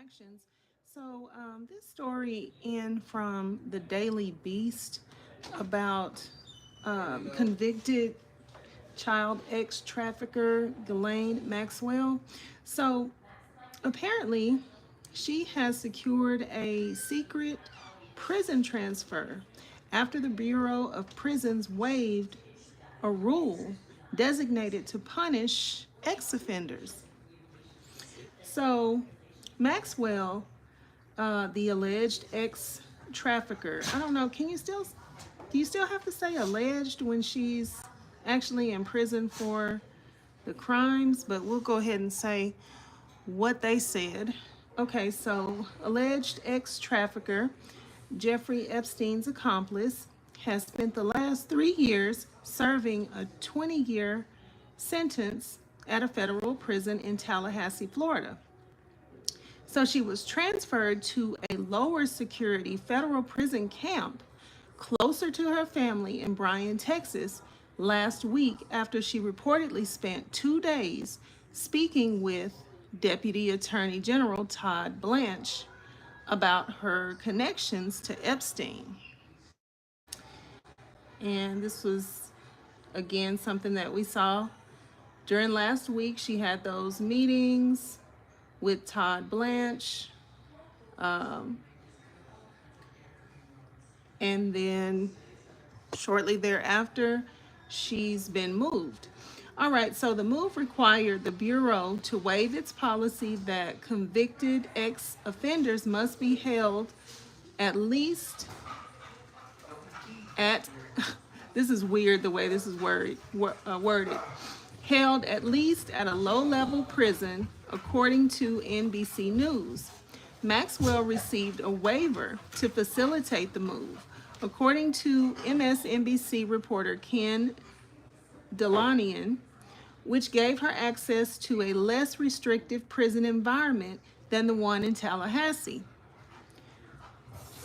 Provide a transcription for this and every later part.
actions. This story in from the Daily Beast about convicted child ex trafficker Ghislaine Maxwell. So, apparently, she has secured a secret prison transfer after the Bureau of Prisons waived a rule designated to punish ex offenders. So, Maxwell, the alleged ex trafficker, I don't know, do you still have to say alleged when she's actually in prison for the crimes? But we'll go ahead and say what they said. Okay, so alleged ex trafficker Jeffrey Epstein's accomplice has spent the last 3 years serving a 20-year sentence at a federal prison in Tallahassee, Florida. So she was transferred to a lower security federal prison camp closer to her family in Bryan, Texas, last week after she reportedly spent 2 days speaking with Deputy Attorney General Todd Blanche about her connections to Epstein. And this was, again, something that we saw during last week. She had those meetings with Todd Blanche. Um, and then shortly thereafter, she's been moved. All right, so the move required the Bureau to waive its policy that convicted ex offenders must be held at least at, this is weird the way this is worded, held at least at a low level prison, according to NBC News. Maxwell received a waiver to facilitate the move, according to MSNBC reporter Ken Delanian, which gave her access to a less restrictive prison environment than the one in Tallahassee.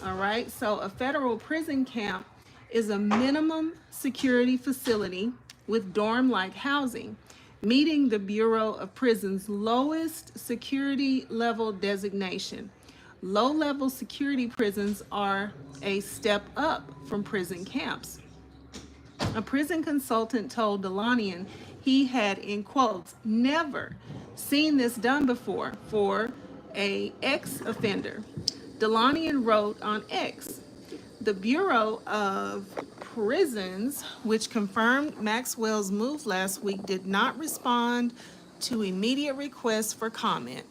All right, so a federal prison camp is a minimum security facility with dorm-like housing, meeting the Bureau of Prisons' lowest security level designation. Low-level security prisons are a step up from prison camps. A prison consultant told Delanian he had, in quotes, never seen this done before for a ex-offender. Delanian wrote on X, the Bureau of Prisons, which confirmed Maxwell's move last week, did not respond to immediate requests for comment,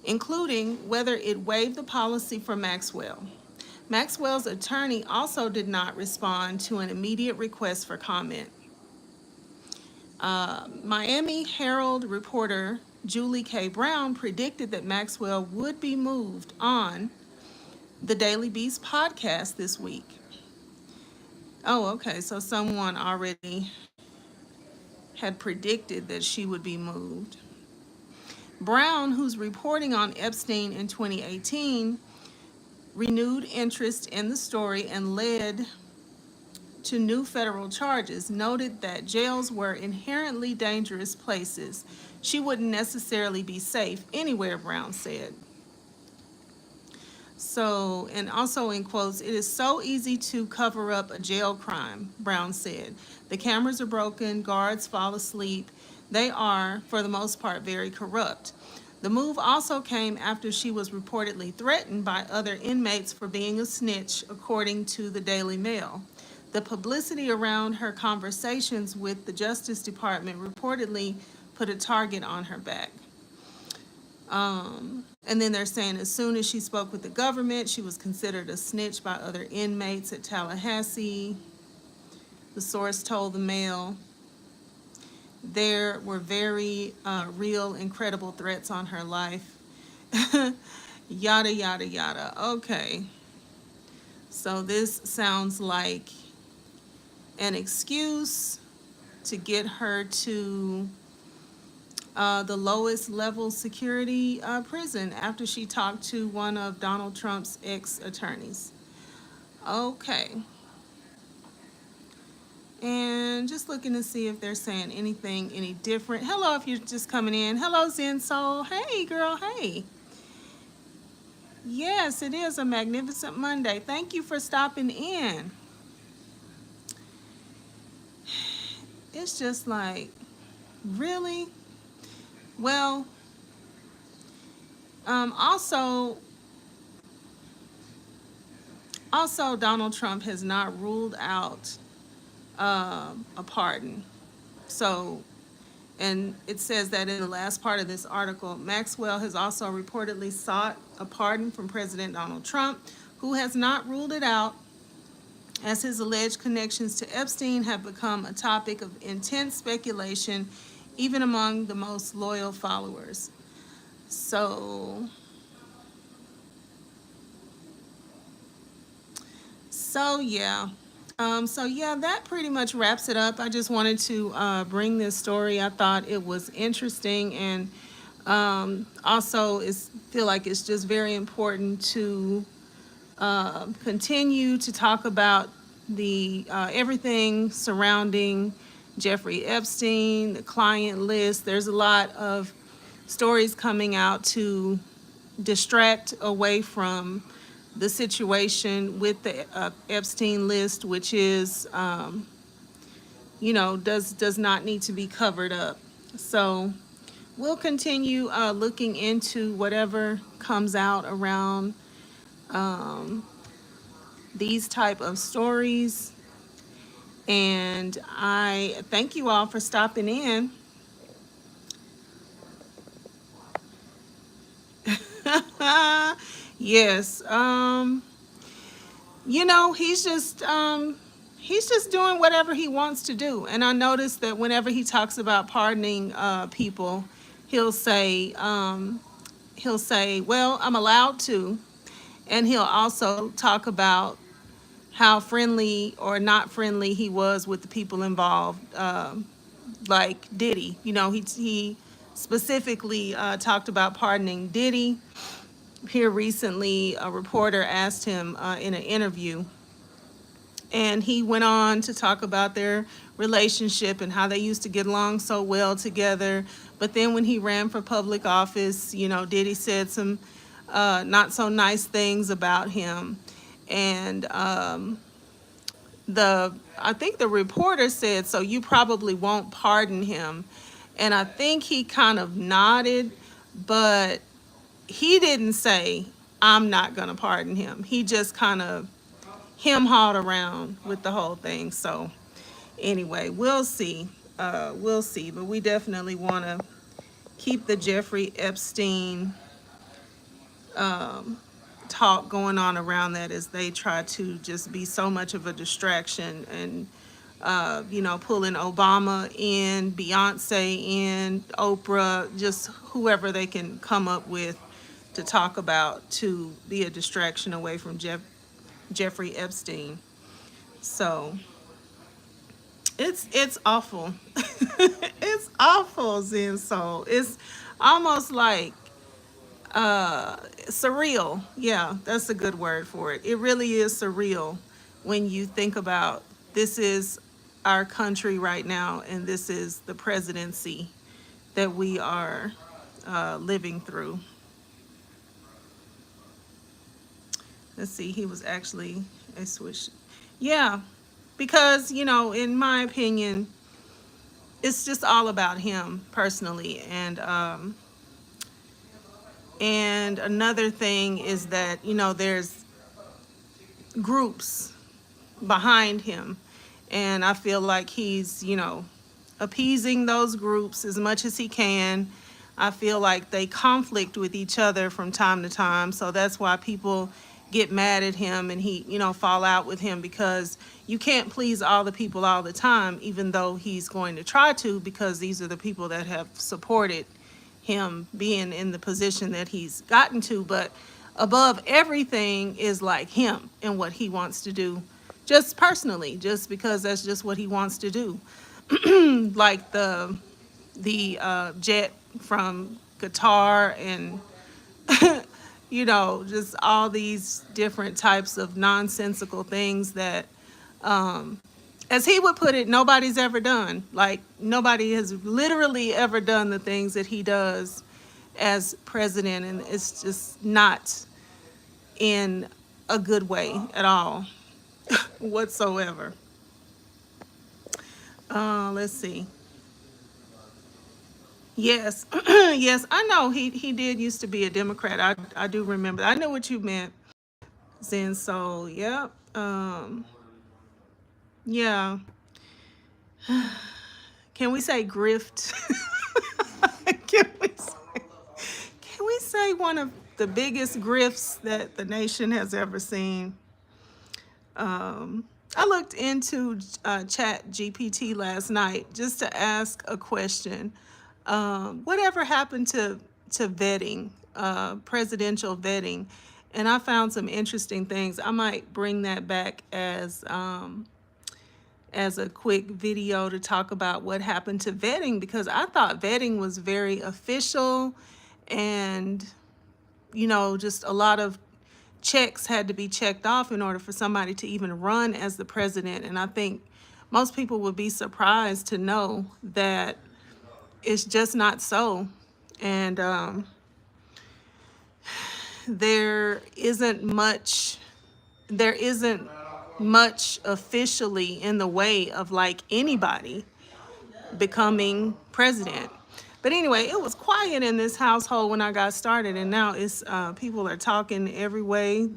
including whether it waived the policy for Maxwell. Maxwell's attorney also did not respond to an immediate request for comment. Miami Herald reporter Julie K. Brown predicted that Maxwell would be moved on the Daily Beast podcast this week. Oh, okay, so someone already had predicted that she would be moved. Brown, who's reporting on Epstein in 2018, renewed interest in the story and led to new federal charges, noted that jails were inherently dangerous places. She wouldn't necessarily be safe anywhere, Brown said. So, and also in quotes, it is so easy to cover up a jail crime, Brown said. The cameras are broken, guards fall asleep. They are, for the most part, very corrupt. The move also came after she was reportedly threatened by other inmates for being a snitch, according to the Daily Mail. The publicity around her conversations with the Justice Department reportedly put a target on her back. And then they're saying as soon as she spoke with the government, she was considered a snitch by other inmates at Tallahassee. The source told the Mail. There were very real, incredible threats on her life. Yada, yada, yada. Okay. So this sounds like an excuse to get her to the lowest level security prison after she talked to one of Donald Trump's ex-attorneys. Okay. And just looking to see if they're saying anything any different. Hello, if you're just coming in. Hello, Zen Soul. Hey, girl, hey. Yes, it is a magnificent Monday. Thank you for stopping in. It's just like, really? Well, also, Donald Trump has not ruled out a pardon. So, and it says that in the last part of this article, Maxwell has also reportedly sought a pardon from President Donald Trump, who has not ruled it out, as his alleged connections to Epstein have become a topic of intense speculation, even among the most loyal followers. So, yeah. That pretty much wraps it up. I just wanted to bring this story. I thought it was interesting, and also feel like it's just very important to continue to talk about the everything surrounding Jeffrey Epstein, the client list. There's a lot of stories coming out to distract away from the situation with the Epstein list, which is, does not need to be covered up. So we'll continue looking into whatever comes out around these type of stories. And I thank you all for stopping in. Yes. He's just doing whatever he wants to do. And I noticed that whenever he talks about pardoning people, he'll say, well, I'm allowed to. And he'll also talk about how friendly or not friendly he was with the people involved, like Diddy. He specifically talked about pardoning Diddy. Here recently, a reporter asked him in an interview, and he went on to talk about their relationship and how they used to get along so well together. But then when he ran for public office, Diddy said some not so nice things about him. And I think the reporter said, so you probably won't pardon him. And I think he kind of nodded, but he didn't say, I'm not going to pardon him. He just kind of hawed around with the whole thing. So anyway, we'll see. We'll see. But we definitely want to keep the Jeffrey Epstein talk going on around that, as they try to just be so much of a distraction, and pulling Obama in, Beyonce in, Oprah, just whoever they can come up with to talk about to be a distraction away from Jeffrey Epstein. So it's awful. It's awful, Zen Soul. It's almost like surreal. Yeah, that's a good word for it. It really is surreal when you think about, this is our country right now, and this is the presidency that we are living through. Let's see, he was actually a switch. Yeah, because, in my opinion, it's just all about him personally. And another thing is that, there's groups behind him. And I feel like he's, appeasing those groups as much as he can. I feel like they conflict with each other from time to time. So that's why people get mad at him, and he, fall out with him, because you can't please all the people all the time, even though he's going to try to, because these are the people that have supported him being in the position that he's gotten to. But above everything is like him and what he wants to do, just personally, just because that's just what he wants to do. Like the jet from Qatar, and just all these different types of nonsensical things that, as he would put it, nobody's ever done. Like, nobody has literally ever done the things that he does as president. And it's just not in a good way at all whatsoever. Let's see. Yes, yes, I know he did used to be a Democrat. I do remember. I know what you meant, Zen. So yeah, yeah. Can we say grift? can we say, can we say one of the biggest grifts that the nation has ever seen? I looked into Chat GPT last night just to ask a question. Whatever happened to vetting, presidential vetting? And I found some interesting things. I might bring that back as a quick video to talk about what happened to vetting, because I thought vetting was very official and, just a lot of checks had to be checked off in order for somebody to even run as the president. And I think most people would be surprised to know that it's just not so. And there isn't much there isn't much officially in the way of like anybody becoming president. But anyway, it was quiet in this household when I got started, and now it's people are talking every way,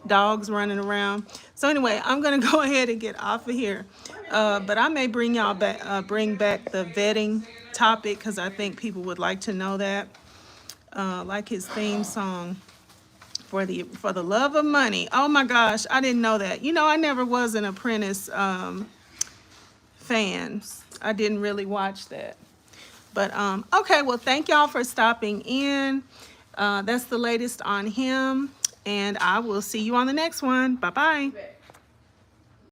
dogs running around. So anyway, I'm gonna go ahead and get off of here. But I may bring y'all back, bring back the vetting topic, because I think people would like to know that. Like his theme song, for the love of money. Oh my gosh, I didn't know that. I never was an Apprentice fan. I didn't really watch that. But okay, well, thank y'all for stopping in. That's the latest on him, and I will see you on the next one. Bye bye.